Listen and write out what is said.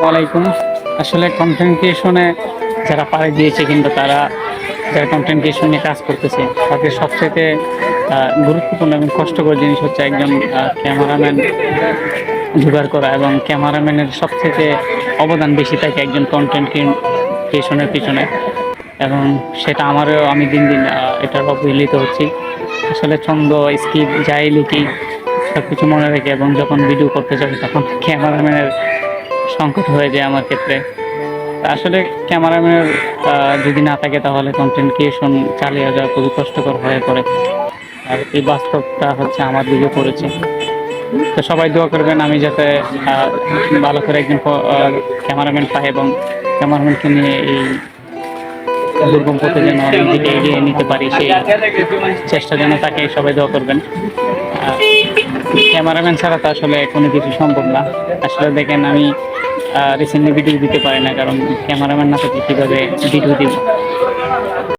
ওয়ালাইকুম। আসলে কন্টেন্ট ক্রিয়েশনে যারা পাড়ি দিয়েছে কিংবা যারা কন্টেন্ট ক্রিয়েশন নিয়ে কাজ করতেছে তাদের সবচেয়ে গুরুত্বপূর্ণ এবং কষ্টকর জিনিস হচ্ছে একজন ক্যামেরাম্যান জোগাড় করা, এবং ক্যামেরাম্যানের সবথেকে অবদান বেশি থাকে একজন কন্টেন্ট ক্রিয়েশনের পিছনে। এবং সেটা আমি দিন দিন এটার অবহেলিত হচ্ছি। আসলে ছন্দ, স্ক্রিপ্ট যাই লিখি সব কিছু মনে রেখে এবং যখন ভিডিও করতে যাবে তখন ক্যামেরাম্যানের সংকট হয়ে যায় আমার ক্ষেত্রে। আসলে ক্যামেরাম্যানের যদি না থাকে তাহলে কন্টেন্ট ক্রিয়েশন চালিয়ে যাওয়া খুবই কষ্টকর হয়ে পড়ে। আর এই বাস্তবটা হচ্ছে আমার দিকে পড়েছে। তো সবাই দোয়া করবেন আমি যাতে ভালো করে একজন ক্যামেরাম্যান পাই এবং ক্যামেরাম্যানকে নিয়ে এই দুর্গম পথে যেন নিজেকে এগিয়ে নিতে পারি, সেই চেষ্টা যেন তাকে সবাই দোয়া করবেন। ক্যামেরাম্যান ছাড়া তো আসলে কোনো কিছু সম্ভব না। আসলে দেখেন আমি রিসেন্টলি ভিডিও দিতে পারি না, কারণ ক্যামেরাম্যান না থাকলে কীভাবে ভিডিও দিব।